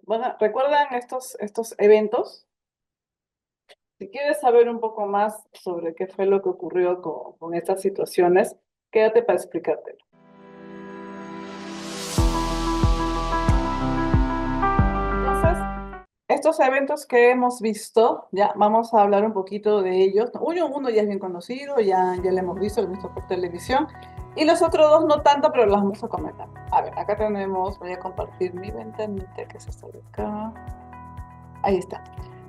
Bueno, ¿recuerdan estos eventos? Si quieres saber un poco más sobre qué fue lo que ocurrió con estas situaciones, quédate para explicártelo. Entonces, estos eventos que hemos visto, ya vamos a hablar un poquito de ellos. Uno ya es bien conocido, ya lo hemos visto, lo hemos visto por televisión, y los otros dos no tanto, pero los vamos a comentar. A ver, acá tenemos, voy a compartir mi ventanita, que es esta de acá. Ahí está.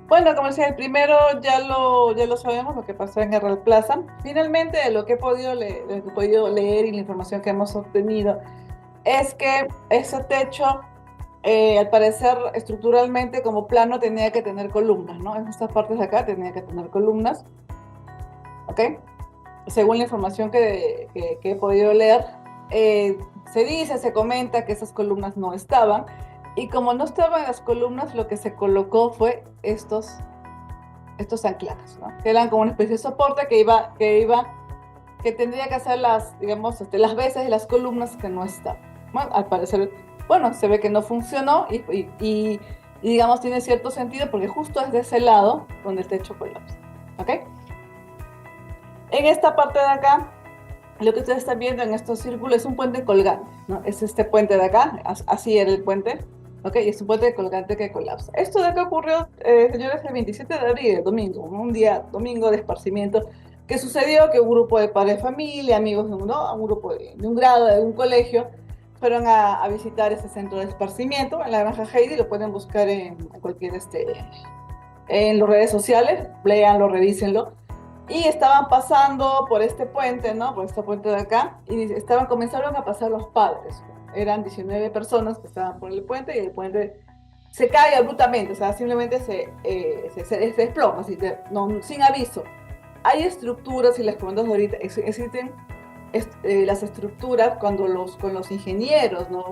Bueno, como decía, el primero ya lo sabemos, lo que pasó en Herald Plaza. Finalmente, lo que he podido leer y la información que hemos obtenido es que ese techo, al parecer, estructuralmente como plano tenía que tener columnas, ¿no? En estas partes de acá tenía que tener columnas, ¿ok? Según la información que he podido leer, eh, se comenta que esas columnas no estaban. Y como no estaban las columnas, lo que se colocó fue estos anclajes, ¿no? Que eran como una especie de soporte que tendría que hacer digamos, las veces de las columnas que no estaban. Bueno, al parecer, bueno, se ve que no funcionó y digamos, tiene cierto sentido porque justo es de ese lado donde el techo colapsa, ¿ok? En esta parte de acá, lo que ustedes están viendo en estos círculos es un puente colgante, ¿no? Es este puente de acá, así era el puente, ¿ok? Y es un puente colgante que colapsa. Esto de acá ocurrió, señores, el 27 de abril, el domingo, un día domingo de esparcimiento, que sucedió que un grupo de padres de familia, amigos de uno, un grupo de un grado, de un colegio, fueron a visitar ese centro de esparcimiento en la Granja Heidi. Lo pueden buscar en cualquier, en las redes sociales, léanlo, revísenlo. Y estaban pasando por este puente, ¿no? Por este puente de acá, y comenzaron a pasar los padres. Eran 19 personas que estaban por el puente y el puente se cae abruptamente, o sea, simplemente se desploma, así, no, sin aviso. Hay estructuras, y les comento ahorita, existen las estructuras con los ingenieros, ¿no?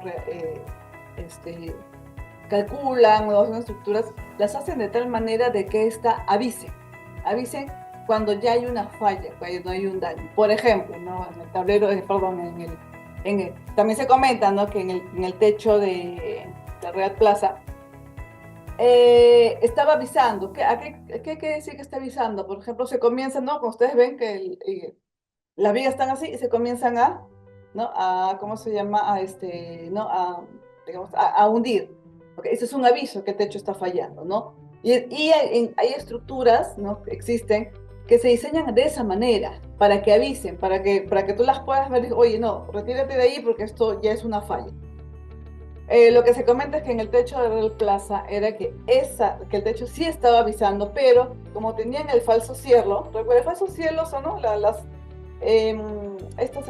Este, calculan o hacen estructuras, las hacen de tal manera de que esta avisen cuando ya hay una falla, cuando hay un daño. Por ejemplo, ¿no? En el tablero, perdón, también se comenta, ¿no? Que en el techo de Real Plaza estaba avisando. ¿Qué quiere decir que está avisando? Por ejemplo, se comienza, ¿no? Como ustedes ven que las vigas están así y se comienzan ¿no? ¿Cómo se llama? ¿No? Digamos, a hundir. Okay, ese es un aviso que el techo está fallando, ¿no? Y hay estructuras, ¿no? Que existen que se diseñan de esa manera, para que avisen, para que tú las puedas ver y digas, oye, no, retírate de ahí porque esto ya es una falla. Lo que se comenta es que en el techo de Real Plaza era que el techo sí estaba avisando, pero como tenían el falso cielo, recuerda, el falso cielo son, ¿no? Estos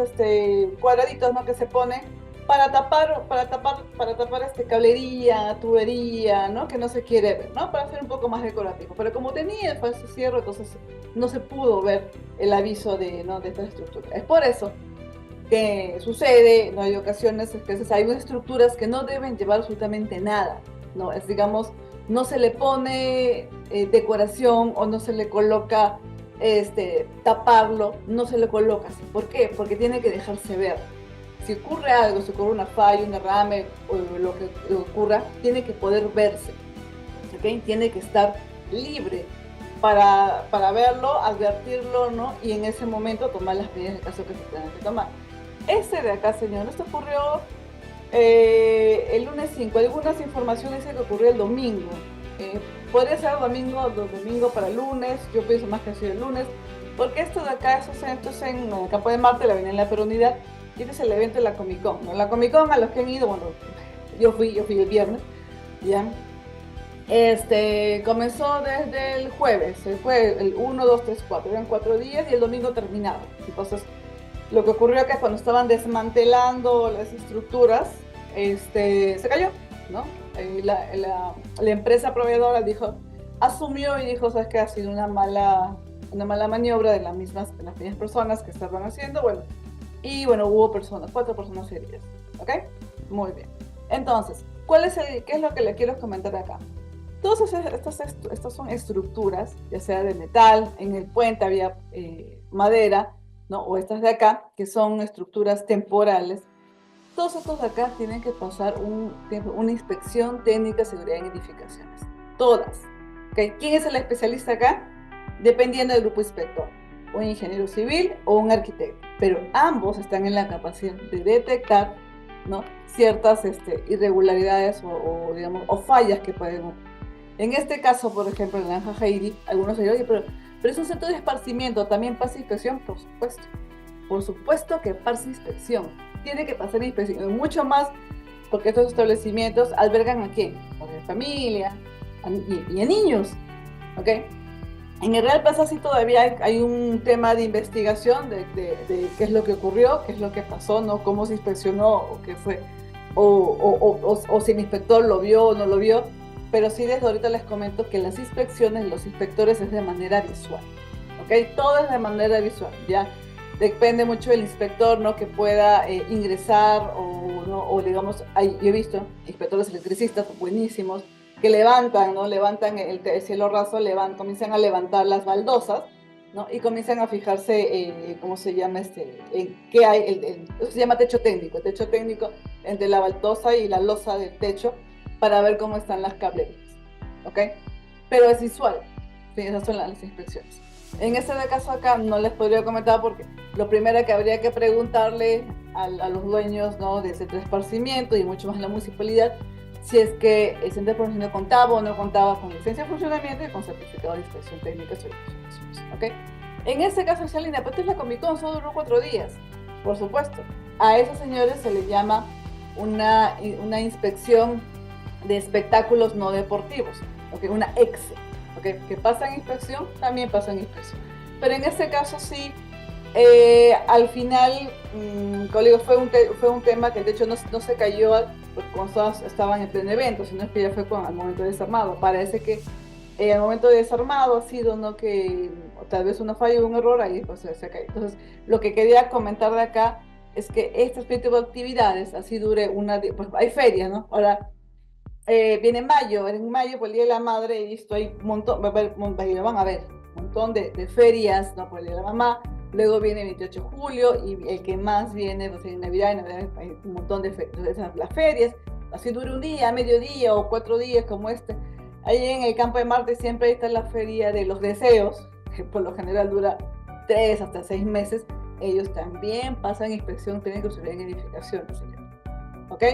cuadraditos, ¿no? Que se ponen para tapar cablería, tubería, ¿no? Que no se quiere ver, ¿no? Para hacer un poco más decorativo. Pero como tenía el falso cierre, entonces no se pudo ver el aviso ¿no? de esta estructura. Es por eso que sucede, no hay ocasiones, que a veces hay estructuras que no deben llevar absolutamente nada, ¿no? Es, digamos, no se le pone decoración o no se le coloca taparlo, no se le coloca así. ¿Por qué? Porque tiene que dejarse ver. Si ocurre algo, si ocurre una falla, un derrame o lo que ocurra, tiene que poder verse, ¿ok? Tiene que estar libre para verlo, advertirlo, ¿no? Y en ese momento tomar las medidas de caso que se tengan que tomar. Ese de acá, señor, esto ocurrió el lunes 5. Algunas informaciones dicen que ocurrió el domingo. Podría ser domingo para lunes. Yo pienso más que ha sido el lunes. Porque esto de acá, estos en el Campo de Marte, la Avenida de la Peronidad, y este es el evento de la Comic Con, ¿no? La Comic Con, a los que han ido, bueno, yo fui el viernes, ¿ya? Comenzó desde el jueves, fue el 1, 2, 3, 4, eran 4 días y el domingo terminaba. Entonces, lo que ocurrió acá cuando estaban desmantelando las estructuras, se cayó, ¿no? La empresa proveedora asumió y dijo, ¿sabes qué? Ha sido una mala maniobra de las mismas personas que estaban haciendo, bueno, y bueno, hubo 4 personas heridas, ¿ok? Muy bien. Entonces, ¿qué es lo que le quiero comentar acá? Todas estas son estructuras, ya sea de metal, en el puente había madera, ¿no? O estas de acá, que son estructuras temporales. todos estos de acá tienen que pasar una inspección técnica de seguridad en edificaciones. Todas. ¿Okay? ¿Quién es el especialista acá? Dependiendo del grupo inspector. Un ingeniero civil o un arquitecto. Pero ambos están en la capacidad de detectar, ¿no?, ciertas irregularidades digamos, o fallas que pueden ocurrir. En este caso, por ejemplo, en Granja Heidi, algunos dirán, oye, pero es un centro de esparcimiento, ¿también pasa inspección? Por supuesto. Por supuesto que pasa inspección. Tiene que pasar inspección. Y mucho más porque estos establecimientos albergan a quién? A la familia y a niños. ¿Ok? En el Real Plaza sí todavía hay un tema de investigación de qué es lo que ocurrió, qué es lo que pasó, ¿no? Cómo se inspeccionó o qué fue, o si el inspector lo vio o no lo vio. Pero sí, desde ahorita les comento que las inspecciones, los inspectores es de manera visual, ¿ok? Todo es de manera visual, ¿ya? Depende mucho del inspector, ¿no?, que pueda ingresar ¿no? O digamos, yo he visto inspectores electricistas buenísimos que levantan, ¿no? Levantan el cielo raso, comienzan a levantar las baldosas, ¿no? Y comienzan a fijarse, ¿cómo se llama? En qué hay, eso se llama techo técnico. El techo técnico entre la baldosa y la losa del techo, para ver cómo están las cablerías, ¿ok? Pero es visual, ¿sí? Esas son las inspecciones. En este caso acá no les podría comentar porque lo primero que habría que preguntarle a los dueños, ¿no?, de centro de esparcimiento y mucho más la municipalidad, si es que el centro de esparcimiento contaba o no contaba con licencia de funcionamiento y con certificado de inspección técnica sobre las, ¿ok? En este caso, esa línea, pues es la Comicon, solo duró 4 días, por supuesto. A esos señores se les llama una inspección de espectáculos no deportivos, ¿okay? Una EXE, ¿okay? Que pasa en inspección, también pasa en inspección. Pero en este caso sí, al final, como digo, fue un tema que de hecho no se cayó cuando estaban en pleno evento, sino que ya fue al momento de desarmado. Parece que al momento de desarmado ha sido, ¿no?, que tal vez una falla o un error, ahí pues se cae. Entonces, lo que quería comentar de acá es que este tipo de actividades, así dure pues hay ferias, ¿no? Ahora, viene mayo, en mayo, por el Día de la Madre, he visto hay un montón, van a ver, un montón de ferias, ¿no?, por el Día de la Mamá. Luego viene el 28 de julio y el que más viene, pues en Navidad hay un montón de ferias. Entonces, las ferias, así dura un día, mediodía o 4 días como este. Ahí en el Campo de Marte siempre está la feria de los deseos, que por lo general dura 3 hasta 6 meses. Ellos también pasan inspección técnica de seguridad en edificaciones, señor. ¿Ok?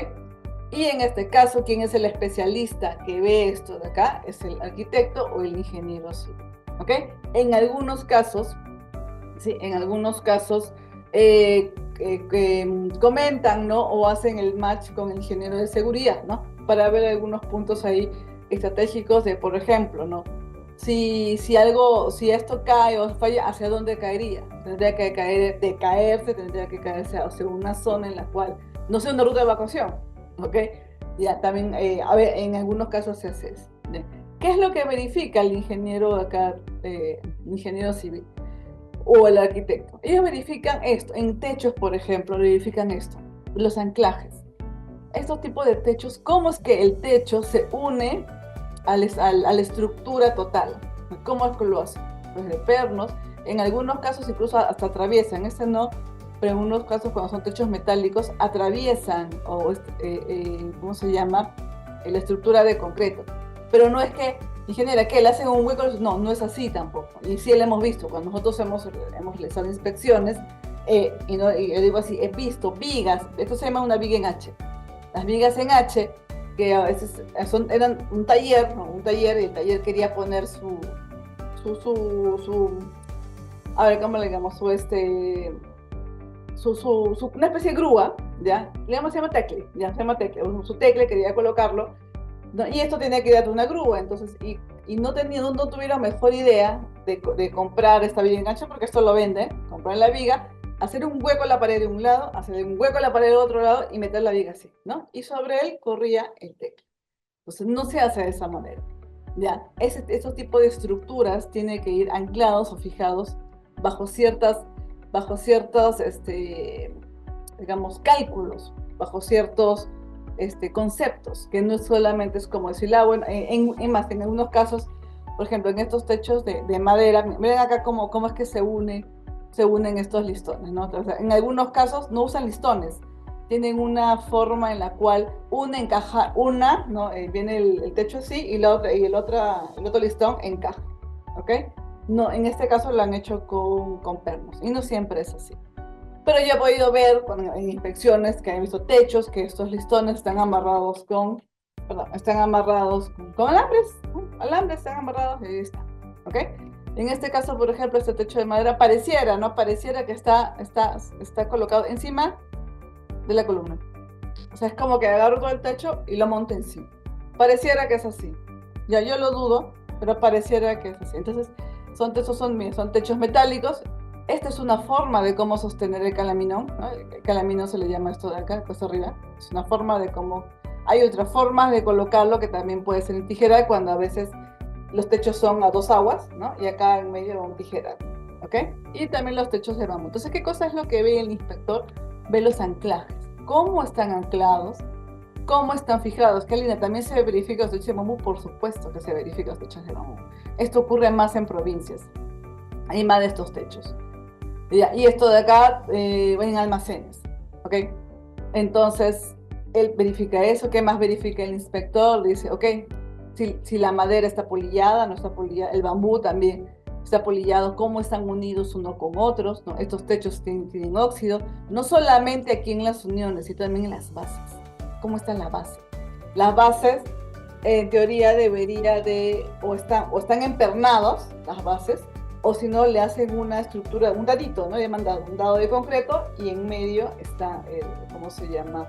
Y en este caso, ¿quién es el especialista que ve esto de acá? Es el arquitecto o el ingeniero civil. ¿Ok? En algunos casos, sí, en algunos casos comentan, ¿no?, o hacen el match con el ingeniero de seguridad, ¿no?, para ver algunos puntos ahí estratégicos de, por ejemplo, ¿no?, si esto cae o falla, ¿hacia dónde caería? Tendría que tendría que caerse hacia una zona en la cual no sea una ruta de evacuación, ¿ok? Ya, también, a ver, en algunos casos se hace eso. ¿Qué es lo que verifica el ingeniero acá, ingeniero civil o el arquitecto? Ellos verifican esto, en techos, por ejemplo, verifican esto, los anclajes. Estos tipos de techos, ¿cómo es que el techo se une a la estructura total? ¿Cómo es que lo hacen? Pues de pernos, en algunos casos incluso hasta atraviesan, este no, pero en unos casos cuando son techos metálicos atraviesan, ¿cómo se llama?, la estructura de concreto. Pero no es que, ingeniera, ¿qué? ¿Le hacen un hueco? No, no es así tampoco. Y sí lo hemos visto, cuando nosotros hemos realizado inspecciones, y yo digo así, he visto vigas, esto se llama una viga en H. Las vigas en H, que a veces eran un taller, ¿no?, y el taller quería poner a ver, ¿cómo le digamos? Una especie de grúa, ¿ya? Se llama tecle, ¿ya? Se llama tecle, su tecle quería colocarlo, ¿no? Y esto tenía que ir a una grúa, entonces, y no tuvieron mejor idea de comprar esta viga en H, porque esto lo venden, comprar la viga, hacer un hueco en la pared de un lado, hacer un hueco en la pared del otro lado y meter la viga así, ¿no? Y sobre él corría el tecle. Entonces no se hace de esa manera, ¿ya? Estos tipos de estructuras tienen que ir anclados o fijados bajo ciertos, digamos, cálculos, bajo ciertos conceptos, que no solamente es como decir, bueno, en algunos casos, por ejemplo, en estos techos de madera, miren acá cómo es que se unen estos listones, ¿no? O sea, en algunos casos no usan listones, tienen una forma en la cual una encaja, ¿no? Viene el techo así y, el otro listón encaja, ¿ok? No, en este caso lo han hecho con pernos y no siempre es así. Pero yo he podido ver en inspecciones que he visto techos que estos listones están amarrados están amarrados con alambres, ¿no? Alambres están amarrados y ahí está, ¿ok? En este caso, por ejemplo, este techo de madera pareciera, ¿no? Pareciera que está colocado encima de la columna. O sea, es como que agarro todo el techo y lo monto encima. Pareciera que es así. Ya yo lo dudo, pero pareciera que es así. Entonces, son techos metálicos. Esta es una forma de cómo sostener el calaminón, ¿no? El calaminón se le llama esto de acá, esto arriba. Es una forma de cómo... Hay otras formas de colocarlo que también puede ser en tijera, cuando a veces los techos son a dos aguas, ¿no? Y acá en medio un tijera, ¿ok? Y también los techos de bambú. Entonces, ¿qué cosa es lo que ve el inspector? Ve los anclajes. ¿Cómo están anclados? ¿Cómo están fijados? Qué linda. También se verifica los techos de bambú, por supuesto que se verifica los techos de bambú. Esto ocurre más en provincias. Hay más de estos techos. Y esto de acá en almacenes, ¿ok? Entonces, él verifica eso. ¿Qué más verifica el inspector? Dice, ok, si la madera está polillada, no está polillada, el bambú también está polillado, cómo están unidos uno con otros, ¿no? Estos techos tienen óxido, no solamente aquí en las uniones, sino también en las bases. ¿Cómo está la base? Las bases, en teoría, o están empernados, las bases, o si no, le hacen una estructura, un dadito, ¿no? Llaman dado, un dado de concreto, y en medio está, ¿cómo se llama?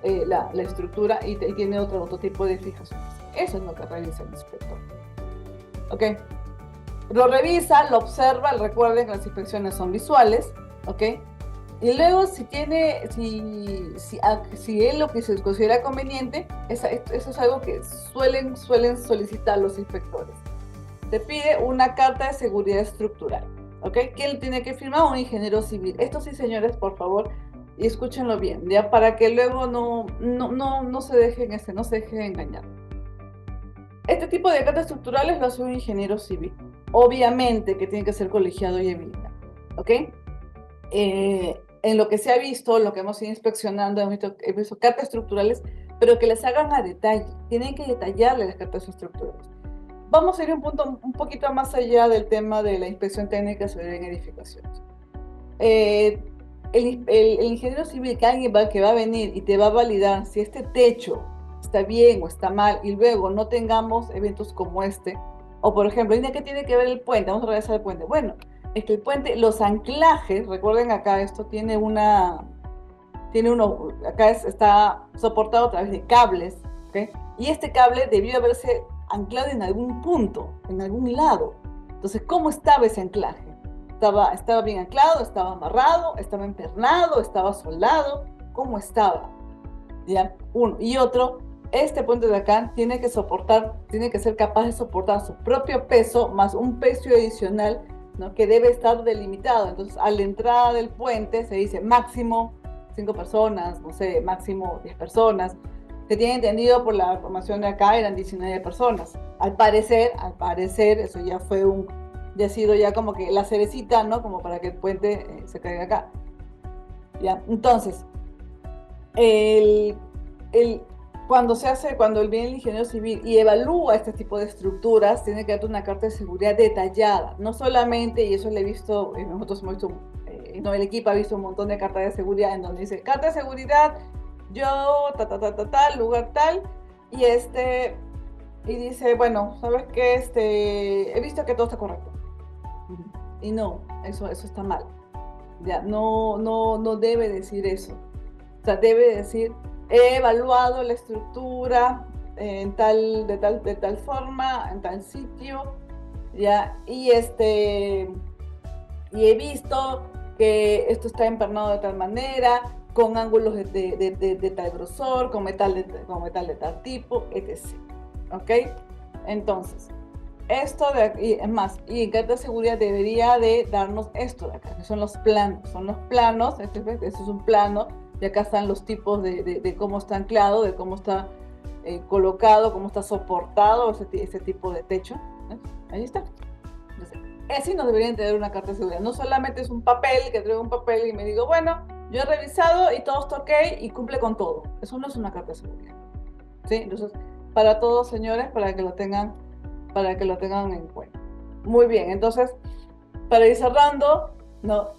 La estructura, y tiene otro tipo de fijaciones. Eso es lo que revisa el inspector. ¿Ok? Lo revisa, lo observa, recuerden que las inspecciones son visuales, ¿ok? Y luego si él lo que se considera conveniente, eso es algo que suelen solicitar los inspectores. Te pide una carta de seguridad estructural, ¿ok? ¿Quién tiene que firmar? Un ingeniero civil. Esto sí, señores, por favor, y escúchenlo bien, ¿ya? Para que luego no se dejen engañar. Este tipo de cartas estructurales lo hace un ingeniero civil. Obviamente que tiene que ser colegiado y habilitado, ¿ok? En lo que se ha visto, lo que hemos ido inspeccionando, he visto cartas estructurales, pero que les hagan a detalle. Tienen que detallarle las cartas estructurales. Vamos a ir un poquito más allá del tema de la inspección técnica sobre edificaciones. El ingeniero civil, que va a venir y te va a validar si este techo está bien o está mal, y luego no tengamos eventos como este, o por ejemplo, ¿qué tiene que ver el puente? Vamos a regresar al puente. Bueno, es que el puente, los anclajes, recuerden acá, esto está soportado a través de cables, ¿ok? Y este cable debió haberse anclado en algún punto, en algún lado. Entonces, ¿cómo estaba ese anclaje? ¿Estaba bien anclado? ¿Estaba amarrado? ¿Estaba empernado? ¿Estaba soldado? ¿Cómo estaba? ¿Ya? Uno. Y otro, este puente de acá tiene que ser capaz de soportar su propio peso más un peso adicional, ¿no? Que debe estar delimitado. Entonces, a la entrada del puente se dice máximo 5 personas, no sé, máximo 10 personas. Se tiene entendido por la formación de acá, eran 19 personas. Al parecer, eso ya ha sido ya como que la cerecita, ¿no? Como para que el puente se caiga acá. ¿Ya? Entonces, cuando viene el ingeniero civil y evalúa este tipo de estructuras, tiene que darte una carta de seguridad detallada. No solamente, y eso le he visto, nosotros hemos visto, el equipo ha visto un montón de cartas de seguridad en donde dice, carta de seguridad, yo, tal, lugar tal, y dice, bueno, ¿sabes qué? He visto que todo está correcto. Y no, eso está mal. Ya, no debe decir eso. O sea, debe decir, he evaluado la estructura de tal forma, en tal sitio, ya, y he visto que esto está empernado de tal manera, con ángulos de tal grosor, con metal de tal tipo, etc. ¿Ok? Entonces, es más, y en carta de seguridad debería de darnos esto de acá, que son los planos, este es un plano, y acá están los tipos de cómo está anclado, de cómo está colocado, cómo está soportado ese tipo de techo. ¿Ves? Ahí está. Entonces, así nos deberían tener una carta de seguridad. No solamente es un papel, que traigo un papel y me digo, bueno, yo he revisado y todo está ok y cumple con todo. Eso no es una carta de seguridad. ¿Sí? Entonces, para todos, señores, para que lo tengan en cuenta. Muy bien, entonces, para ir cerrando, ¿no?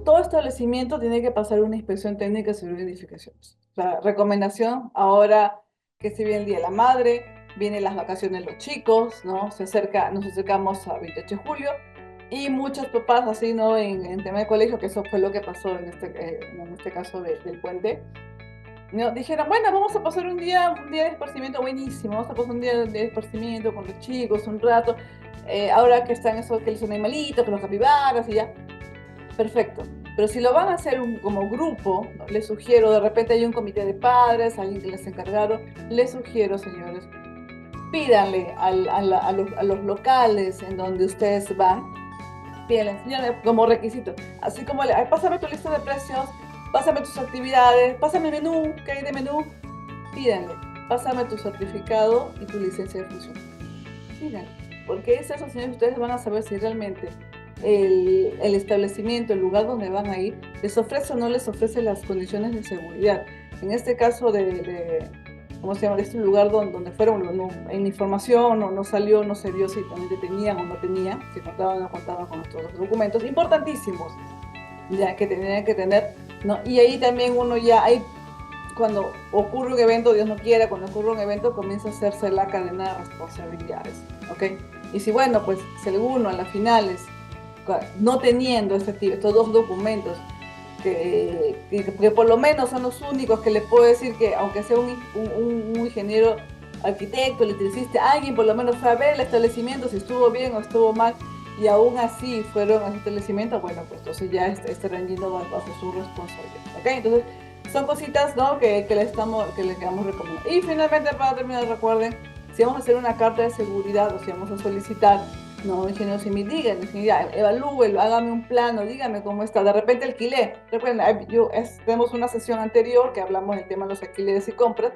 Todo establecimiento tiene que pasar una inspección técnica de seguridad y edificaciones. La recomendación, ahora que se viene el Día de la Madre, vienen las vacaciones de los chicos, ¿no? Nos acercamos a 28 de julio y muchos papás, así, ¿no? En tema de colegio, que eso fue lo que pasó en este caso del puente, ¿no? Dijeron, bueno, vamos a pasar un día de esparcimiento buenísimo, vamos a pasar un día de esparcimiento con los chicos, un rato, ahora que están esos, que los animalitos, que los capibaras y ya, perfecto. Pero si lo van a hacer como grupo, ¿no? Les sugiero, de repente hay un comité de padres, alguien que les encargaron, les sugiero, señores, pídanle a los locales en donde ustedes van, pídanle, señores, como requisito, así como, "Ay, pásame tu lista de precios, pásame tus actividades, pásame el menú, ¿qué hay de menú?" Pídanle, pásame tu certificado y tu licencia de funcionamiento. Pídanle, porque es eso, señores, ustedes van a saber si realmente el establecimiento, el lugar donde van a ir, les ofrece o no les ofrece las condiciones de seguridad. En este caso ¿cómo se llama? De este lugar donde fueron, en información no salió, no se vio si realmente tenían o no tenían, si contaban o no contaban con estos documentos importantísimos, ya que tenían que tener, ¿no? Y ahí también uno ya, hay cuando ocurre un evento, Dios no quiera, cuando ocurre un evento comienza a hacerse la cadena de responsabilidades, ¿ok? Y si, bueno, pues si alguno a las finales, no teniendo estos dos documentos, que por lo menos son los únicos que le puedo decir que, aunque sea un ingeniero, arquitecto, electricista, alguien por lo menos fue a ver el establecimiento, si estuvo bien o estuvo mal, y aún así fueron a ese establecimiento, bueno, pues entonces ya este rendido bajo su responsabilidad, ¿ok? Entonces, son cositas, ¿no? Que les queramos recomendar. Y finalmente, para terminar, recuerden, si vamos a hacer una carta de seguridad o si vamos a solicitar, no, ingeniero civil, díganme, ingeniero, evalúelo, hágame un plano, dígame cómo está. De repente alquilé. Recuerden, tenemos una sesión anterior que hablamos del tema de los alquileres y compras.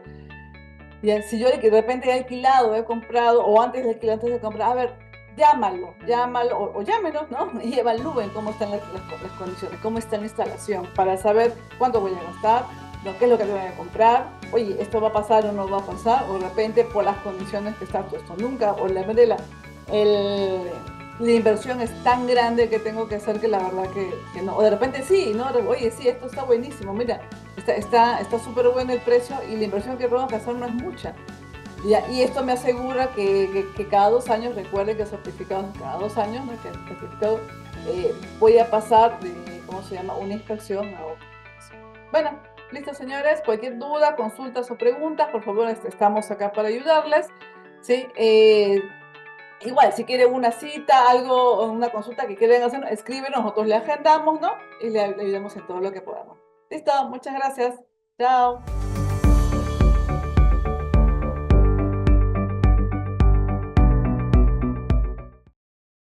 Y si yo de repente he alquilado, he comprado, o antes de alquilar, antes de comprar, a ver, llámalo, o llámelo, ¿no? Y evalúen cómo están las condiciones, cómo está la instalación, para saber cuánto voy a gastar, ¿no? Qué es lo que voy a comprar, oye, esto va a pasar o no va a pasar, o de repente por las condiciones que está esto nunca, o el, la inversión es tan grande que tengo que hacer que la verdad que no, o de repente sí, ¿no? Oye, sí, esto está buenísimo, mira, está súper bueno el precio y la inversión que tengo que hacer no es mucha. Y esto me asegura que cada 2 años, recuerde que certificado cada 2 años, ¿no? Que el certificado voy a pasar de, ¿cómo se llama?, una inspección a otra. Bueno, listo, señores. Cualquier duda, consultas o preguntas, por favor, estamos acá para ayudarles. ¿Sí? Igual, si quieren una cita, algo, o una consulta que quieren hacer, escriben, nosotros le agendamos, ¿no? Y le ayudamos en todo lo que podamos. Listo, muchas gracias. Chao.